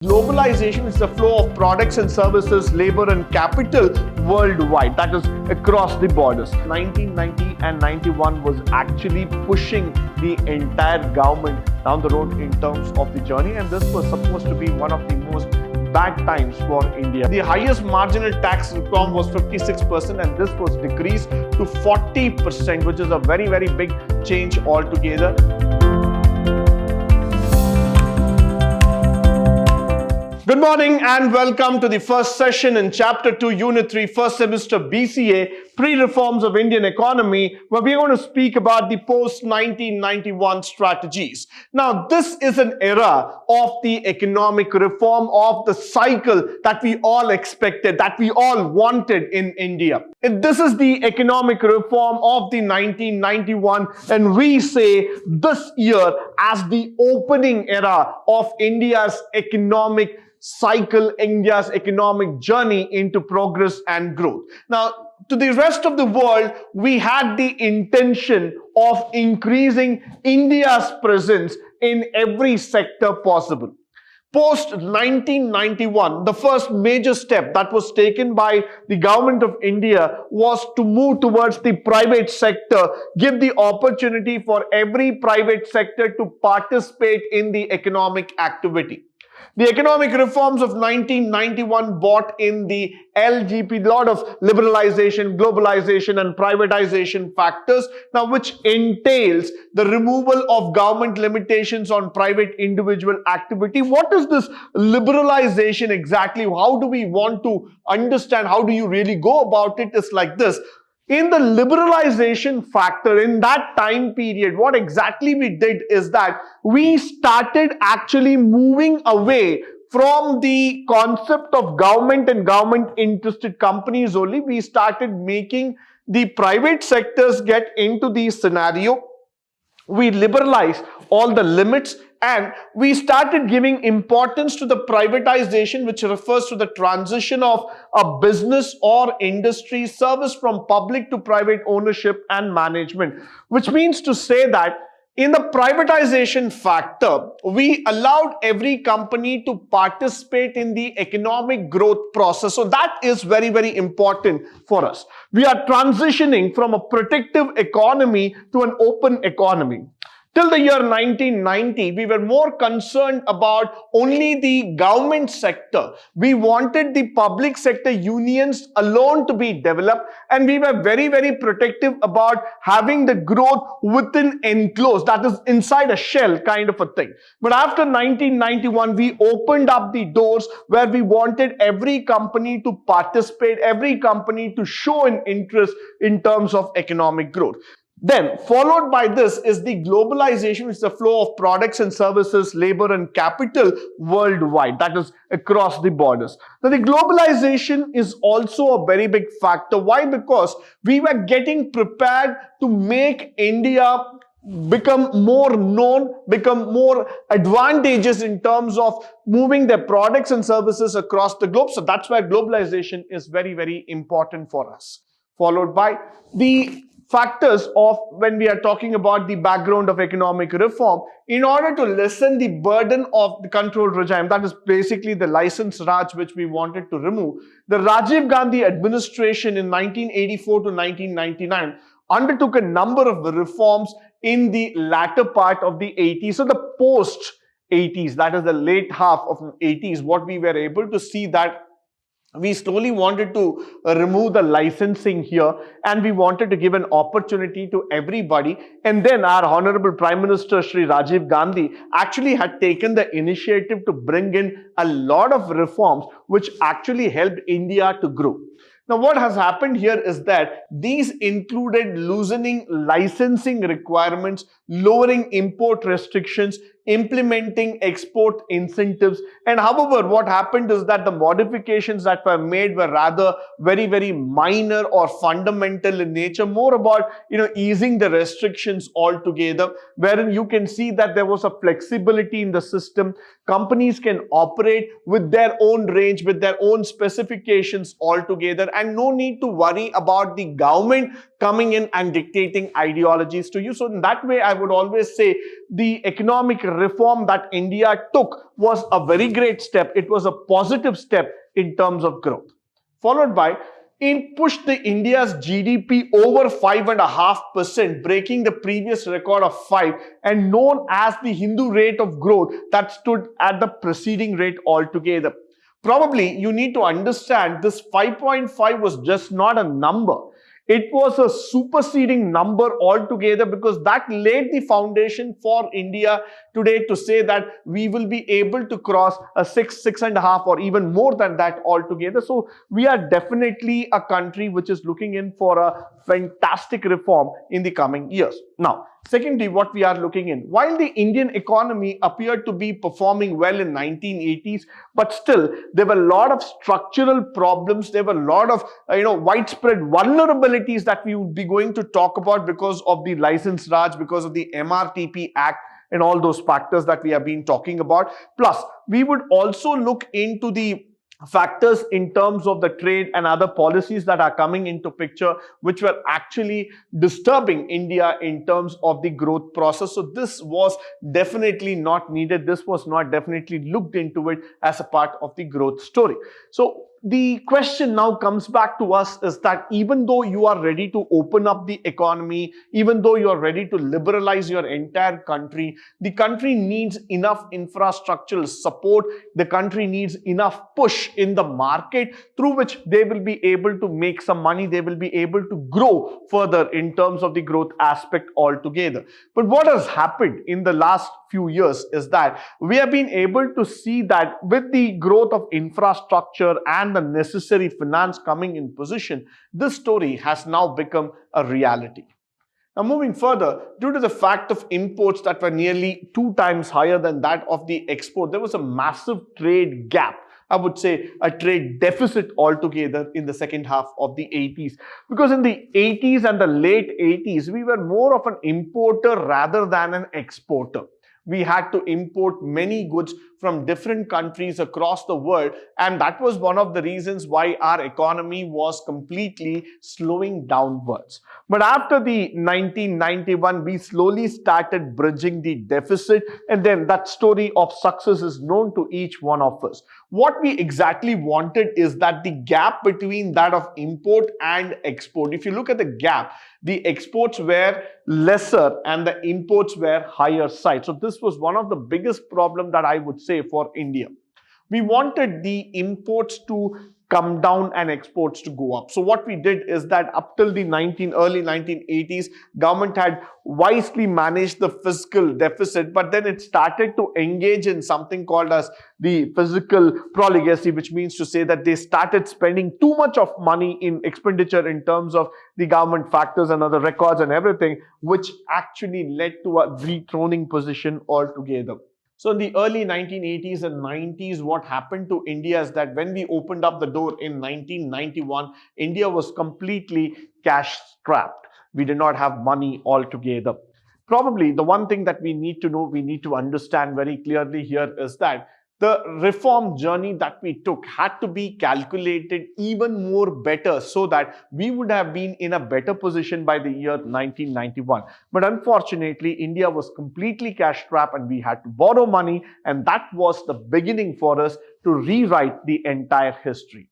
Globalization is the flow of products and services, labor and capital worldwide, that is across the borders. 1990 and 91 was actually pushing the entire government down the road in terms of the journey, and this was supposed to be one of the most bad times for India. The highest marginal tax reform was 56% and this was decreased to 40%, which is a very big change altogether. Good morning and welcome to the first session in Chapter 2, Unit 3, first semester B.Ca, Pre-Reforms of Indian Economy, where we are going to speak about the post-1991 strategies. Now, this is an era of the economic reform, of the cycle that we all expected, that we all wanted in India. This is the economic reform of the 1991, and we say this year as the opening era of India's economic cycle, India's economic journey into progress and growth. Now, to the rest of the world, we had the intention of increasing India's presence in every sector possible. Post 1991, the first major step that was taken by the government of India was to move towards the private sector, give the opportunity for every private sector to participate in the economic activity. The economic reforms of 1991 brought in the LGP, lot of liberalization, globalization and privatization factors, now which entails the removal of government limitations on private individual activity. What is this liberalization exactly? How do we want to understand? How do you really go about it? It's like this. In the liberalization factor, in that time period, what exactly we did is that we started actually moving away from the concept of government and government interested companies only. We started making the private sectors get into the scenario. We liberalized all the limits and we started giving importance to the privatization, which refers to the transition of a business or industry service from public to private ownership and management, which means to say that in the privatization factor, we allowed every company to participate in the economic growth process. So that is very important for us. We are transitioning from a protective economy to an open economy. Till the year 1990, we were more concerned about only the government sector. We wanted the public sector unions alone to be developed, and we were very protective about having the growth within enclosed, that is inside a shell kind of a thing. But after 1991, we opened up the doors where we wanted every company to participate, every company to show an interest in terms of economic growth. Then, followed by this is the globalization, which is the flow of products and services, labor and capital worldwide, that is across the borders. Now, the globalization is also a very big factor. Why? Because we were getting prepared to make India become more known, become more advantageous in terms of moving their products and services across the globe. So that's why globalization is very important for us. Followed by the factors of when we are talking about the background of economic reform, in order to lessen the burden of the control regime, that is basically the license Raj which we wanted to remove, the Rajiv Gandhi administration in 1984 to 1999 undertook a number of reforms in the latter part of the 80s. So the post 80s, that is the late half of 80s, what we were able to see that we slowly wanted to remove the licensing here and we wanted to give an opportunity to everybody. And then our Honorable Prime Minister Shri Rajiv Gandhi actually had taken the initiative to bring in a lot of reforms which actually helped India to grow. Now, what has happened here is that these included loosening licensing requirements, lowering import restrictions, implementing export incentives. And however, what happened is that the modifications that were made were rather very minor or fundamental in nature, more about easing the restrictions altogether, wherein you can see that there was a flexibility in the system. Companies can operate with their own range, with their own specifications altogether, and no need to worry about the government coming in and dictating ideologies to you. So in that way, I would always say the economic reform that India took was a very great step. It was a positive step in terms of growth. Followed by, it pushed the India's GDP over 5.5%, breaking the previous record of 5 and known as the Hindu rate of growth that stood at the preceding rate altogether. Probably you need to understand this 5.5 was just not a number. It was a superseding number altogether, because that laid the foundation for India today to say that we will be able to cross a 6.5 or even more than that altogether. So we are definitely a country which is looking in for a fantastic reform in the coming years. Now, secondly, what we are looking in, while the Indian economy appeared to be performing well in 1980s, but still there were a lot of structural problems. There were a lot of widespread vulnerabilities that we would be going to talk about because of the License Raj, because of the MRTP Act, and all those factors that we have been talking about. Plus, we would also look into the factors in terms of the trade and other policies that are coming into picture, which were actually disturbing India in terms of the growth process. So this was definitely not needed. This was not definitely looked into it as a part of the growth story. So the question now comes back to us is that even though you are ready to open up the economy, even though you are ready to liberalize your entire country, the country needs enough infrastructural support. The country needs enough push in the market through which they will be able to make some money. They will be able to grow further in terms of the growth aspect altogether. But what has happened in the last few years is that we have been able to see that with the growth of infrastructure and the necessary finance coming in position, this story has now become a reality. Now, moving further, due to the fact of imports that were nearly 2 times higher than that of the export, there was a massive trade gap. I would say a trade deficit altogether in the second half of the 80s. Because in the 80s and the late 80s, we were more of an importer rather than an exporter. We had to import many goods from different countries across the world, and that was one of the reasons why our economy was completely slowing downwards. But after the 1991, we slowly started bridging the deficit, and then that story of success is known to each one of us. What we exactly wanted is that the gap between that of import and export, if you look at the gap, the exports were lesser and the imports were higher side. So this was one of the biggest problem that I would say for India. We wanted the imports to come down and exports to go up. So what we did is that up till the early 1980s, government had wisely managed the fiscal deficit, but then it started to engage in something called as the fiscal profligacy, which means to say that they started spending too much of money in expenditure in terms of the government factors and other records and everything, which actually led to a dethroning position altogether. So in the early 1980s and 90s, what happened to India is that when we opened up the door in 1991, India was completely cash strapped. We did not have money altogether. Probably the one thing that we need to know, we need to understand very clearly here is that the reform journey that we took had to be calculated even more better so that we would have been in a better position by the year 1991. But unfortunately, India was completely cash strapped and we had to borrow money, and that was the beginning for us to rewrite the entire history.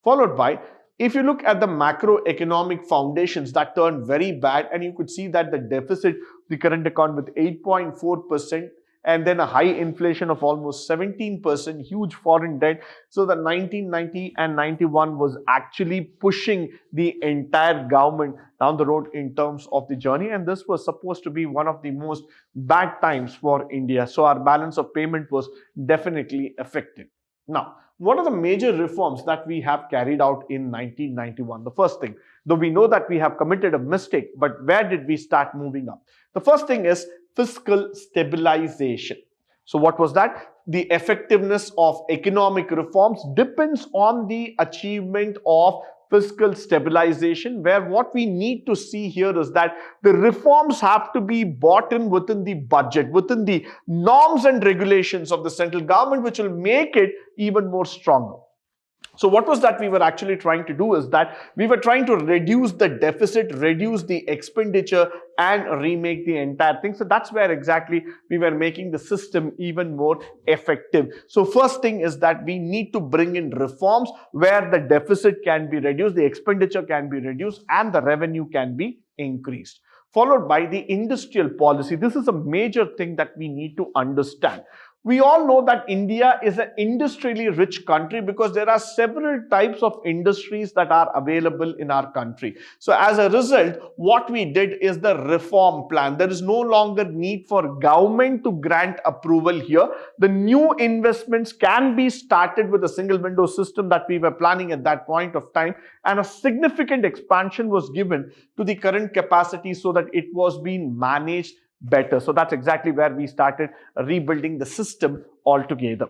Followed by, if you look at the macroeconomic foundations, that turned very bad, and you could see that the deficit, the current account with 8.4%, and then a high inflation of almost 17%, huge foreign debt. So the 1990 and 91 was actually pushing the entire government down the road in terms of the journey. And this was supposed to be one of the most bad times for India. So our balance of payment was definitely affected. Now, what are the major reforms that we have carried out in 1991? The first thing, though we know that we have committed a mistake, but where did we start moving up? The first thing is fiscal stabilization. So what was that? The effectiveness of economic reforms depends on the achievement of fiscal stabilization, where what we need to see here is that the reforms have to be bought in within the budget, within the norms and regulations of the central government, which will make it even more stronger. So what was that we were actually trying to do is that we were trying to reduce the deficit, reduce the expenditure, and remake the entire thing. So that's where exactly we were making the system even more effective. So first thing is that we need to bring in reforms where the deficit can be reduced, the expenditure can be reduced, and the revenue can be increased. Followed by the industrial policy. This is a major thing that we need to understand. We all know that India is an industrially rich country because there are several types of industries that are available in our country. So as a result, what we did is the reform plan. There is no longer need for government to grant approval here. The new investments can be started with a single window system that we were planning at that point of time, and a significant expansion was given to the current capacity so that it was being managed better. So that's exactly where we started rebuilding the system altogether.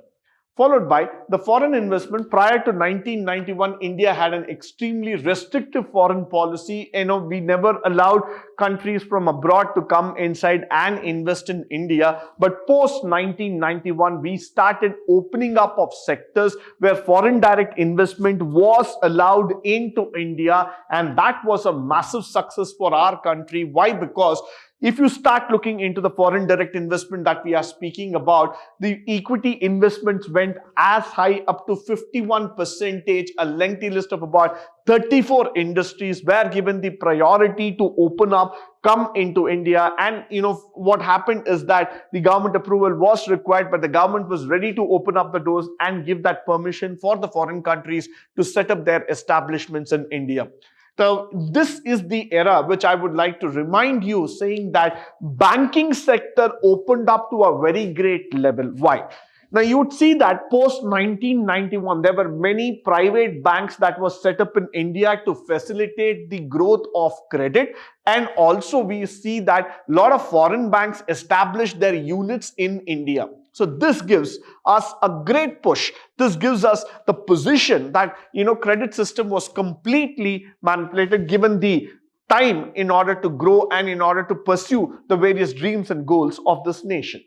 Followed by the foreign investment. Prior to 1991, India had an extremely restrictive foreign policy. We never allowed countries from abroad to come inside and invest in India. But post 1991, we started opening up of sectors where foreign direct investment was allowed into India, and that was a massive success for our country. Why? Because if you start looking into the foreign direct investment that we are speaking about, the equity investments went as high up to 51%. A lengthy list of about 34 industries were given the priority to open up, come into India. And what happened is that the government approval was required, but the government was ready to open up the doors and give that permission for the foreign countries to set up their establishments in India. So this is the era which I would like to remind you, saying that banking sector opened up to a very great level. Why? Now you would see that post 1991, there were many private banks that was set up in India to facilitate the growth of credit. And also we see that a lot of foreign banks established their units in India. So this gives us a great push. This gives us the position that, credit system was completely manipulated given the time in order to grow and in order to pursue the various dreams and goals of this nation.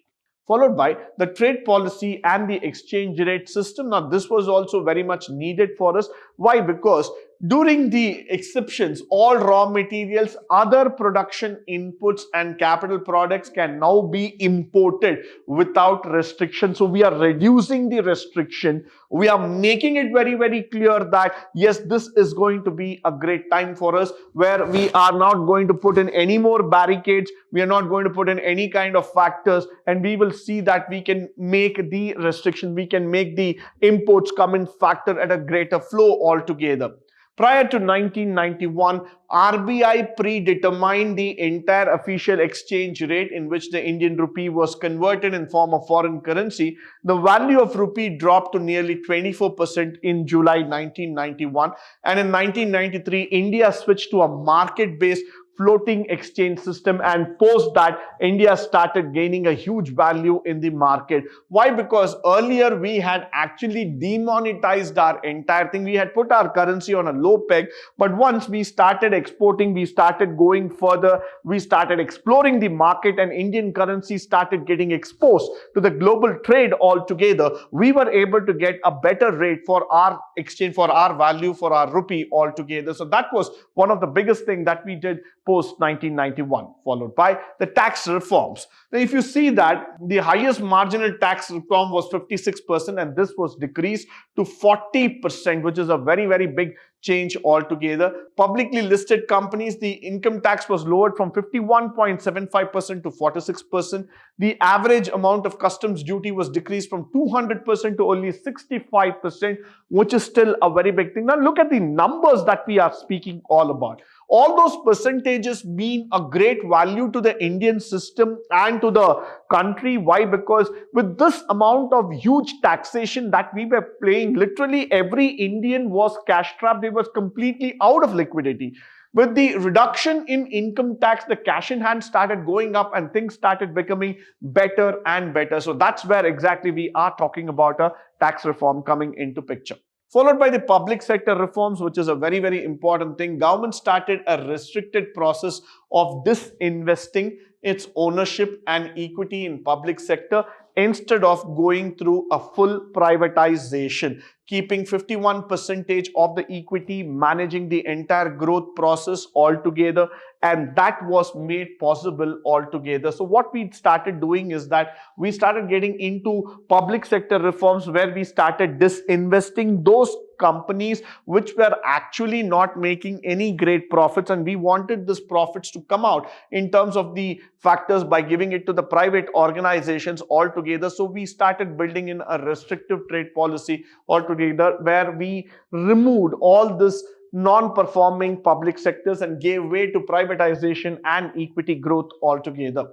Followed by the trade policy and the exchange rate system. Now, this was also very much needed for us. Why? Because during the exceptions, all raw materials, other production inputs and capital products can now be imported without restriction. So we are reducing the restriction. We are making it very, very clear that yes, this is going to be a great time for us, where we are not going to put in any more barricades. We are not going to put in any kind of factors, and we will see that we can make the restriction, we can make the imports come in factor at a greater flow altogether. Prior to 1991, RBI predetermined the entire official exchange rate in which the Indian rupee was converted in form of foreign currency. The value of rupee dropped to nearly 24% in July 1991. And in 1993, India switched to a market-based floating exchange system, and post that, India started gaining a huge value in the market. Why? Because earlier we had actually demonetized our entire thing. We had put our currency on a low peg, but once we started exporting, we started going further, we started exploring the market, and Indian currency started getting exposed to the global trade altogether. We were able to get a better rate for our exchange, for our value, for our rupee altogether. So that was one of the biggest things that we did post 1991, followed by the tax reforms. Now, if you see that the highest marginal tax reform was 56%, and this was decreased to 40%, which is a very, very big change altogether. Publicly listed companies, the income tax was lowered from 51.75% to 46%. The average amount of customs duty was decreased from 200% to only 65%, which is still a very big thing. Now look at the numbers that we are speaking all about. All those percentages mean a great value to the Indian system and to the country. Why? Because with this amount of huge taxation that we were paying, literally every Indian was cash strapped. They was completely out of liquidity. With the reduction in income tax, the cash in hand started going up and things started becoming better and better. So that's where exactly we are talking about a tax reform coming into picture. Followed by the public sector reforms, which is a very, very important thing. Government started a restricted process of disinvesting its ownership and equity in public sector, instead of going through a full privatization, keeping 51% of the equity, managing the entire growth process altogether, and that was made possible altogether. So what we started doing is that we started getting into public sector reforms, where we started disinvesting those companies which were actually not making any great profits, and we wanted this profits to come out in terms of the factors by giving it to the private organizations altogether. So we started building in a restrictive trade policy altogether, where we removed all this non-performing public sectors and gave way to privatization and equity growth altogether.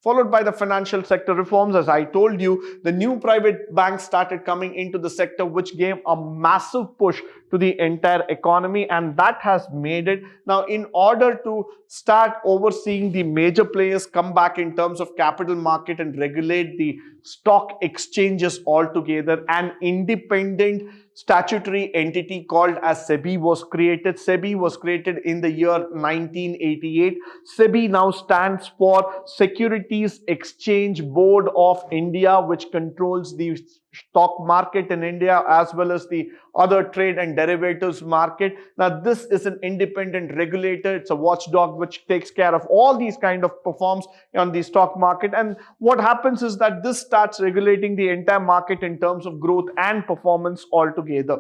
Followed by the financial sector reforms. As I told you, the new private banks started coming into the sector, which gave a massive push to the entire economy, and that has made it. Now, in order to start overseeing the major players come back in terms of capital market and regulate the stock exchanges altogether, an independent statutory entity called as SEBI was created. SEBI was created in the year 1988. SEBI now stands for Securities Exchange Board of India, which controls the stock market in India as well as the other trade and derivatives market. Now, this is an independent regulator. It's a watchdog which takes care of all these kind of performs on the stock market. And what happens is that this starts regulating the entire market in terms of growth and performance altogether.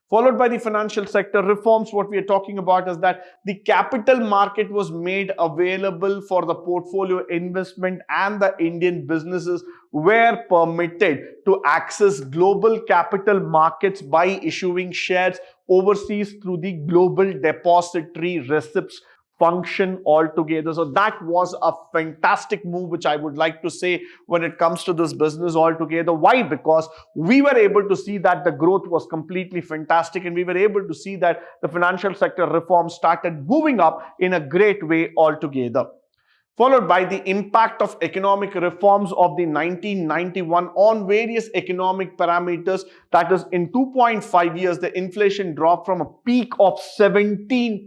Followed by the financial sector reforms, what we are talking about is that the capital market was made available for the portfolio investment, and the Indian businesses were permitted to access global capital markets by issuing shares overseas through the global depository receipts function altogether. So that was a fantastic move, which I would like to say when it comes to this business altogether. Why? Because we were able to see that the growth was completely fantastic, and we were able to see that the financial sector reform started moving up in a great way altogether. Followed by the impact of economic reforms of the 1991 on various economic parameters. That is, in 2.5 years, the inflation dropped from a peak of 17%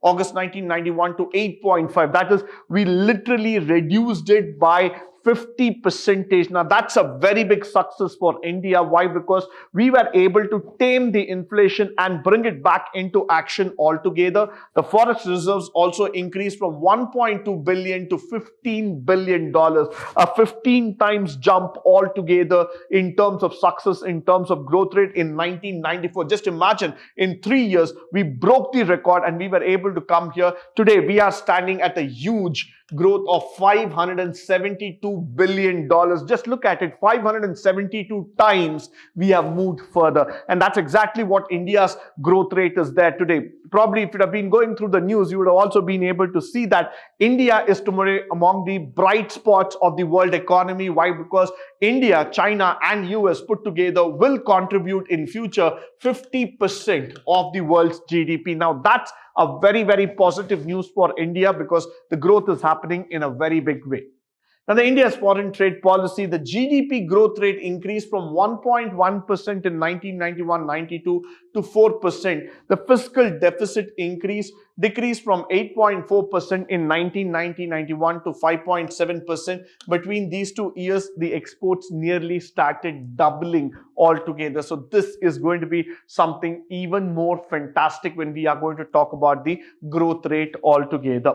August 1991 to 8.5. That is, we literally reduced it by 50%. Now, that's a very big success for India. Why? Because we were able to tame the inflation and bring it back into action altogether. The forex reserves also increased from 1.2 billion to $15 billion, a 15 times jump altogether in terms of success, in terms of growth rate in 1994. Just imagine, in 3 years, we broke the record and we were able to come here. Today, we are standing at a huge growth of $572 billion. Just look at it, 572 times we have moved further. And that's exactly what India's growth rate is there today. Probably if you have been going through the news, you would have also been able to see that India is today among the bright spots of the world economy. Why? Because India, China and US put together will contribute in future 50% of the world's GDP. Now that's a very, very positive news for India, because the growth is happening in a very big way. Now, the India's foreign trade policy, the GDP growth rate increased from 1.1% in 1991-92 to 4%. The fiscal deficit decreased from 8.4% in 1990-91 to 5.7%. Between these 2 years, the exports nearly started doubling altogether. So this is going to be something even more fantastic when we are going to talk about the growth rate altogether.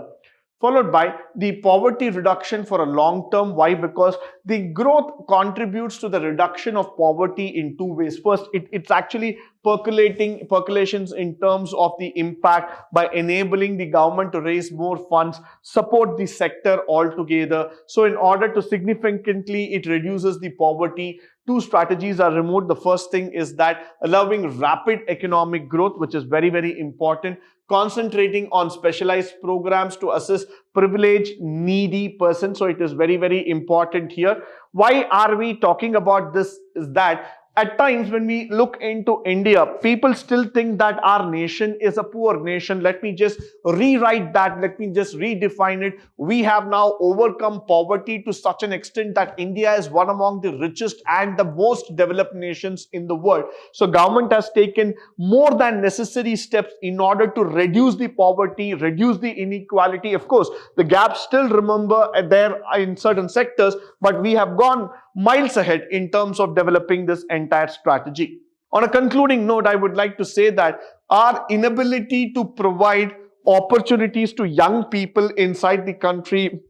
Followed by the poverty reduction for a long term. Why? Because the growth contributes to the reduction of poverty in 2 ways. First, it's actually percolations in terms of the impact by enabling the government to raise more funds, support the sector altogether. So in order to significantly, it reduces the poverty. 2 strategies are removed. The first thing is that allowing rapid economic growth, which is very, very important. Concentrating on specialized programs to assist privileged, needy persons. So it is very, very important here. Why are we talking about this? Is that at times when we look into India, people still think that our nation is a poor nation. Let me just rewrite that. Let me just redefine it. We have now overcome poverty to such an extent that India is one among the richest and the most developed nations in the world. So government has taken more than necessary steps in order to reduce the poverty, reduce the inequality. Of course, the gaps still remember there in certain sectors, but we have gone miles ahead in terms of developing this entire strategy. On a concluding note, I would like to say that our inability to provide opportunities to young people inside the country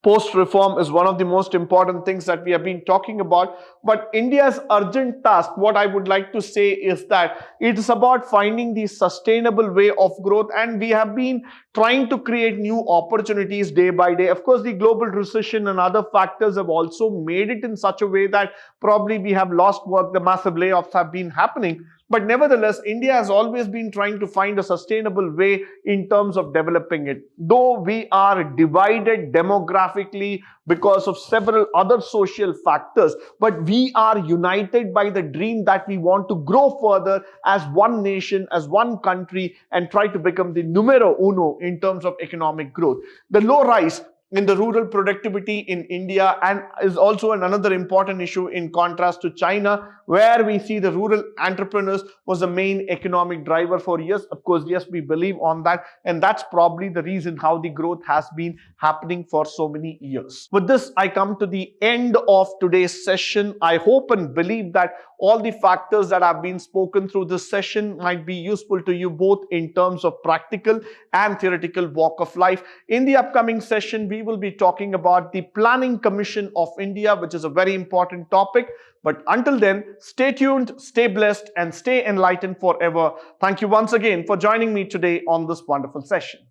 post-reform is one of the most important things that we have been talking about. But India's urgent task, what I would like to say is that it is about finding the sustainable way of growth, and we have been trying to create new opportunities day by day. Of course, the global recession and other factors have also made it in such a way that probably we have lost work, the massive layoffs have been happening. But nevertheless, India has always been trying to find a sustainable way in terms of developing it. Though we are divided demographically because of several other social factors, but we are united by the dream that we want to grow further as one nation, as one country, and try to become the numero uno in terms of economic growth. The low rise in the rural productivity in India and is also another important issue in contrast to China, where we see the rural entrepreneurs was the main economic driver for years. Of course, yes, we believe on that, and that's probably the reason how the growth has been happening for so many years. With this, I come to the end of today's session. I hope and believe that all the factors that have been spoken through this session might be useful to you both in terms of practical and theoretical walk of life. In the upcoming session, we will be talking about the Planning Commission of India, which is a very important topic. But until then, stay tuned, stay blessed, and stay enlightened forever. Thank you once again for joining me today on this wonderful session.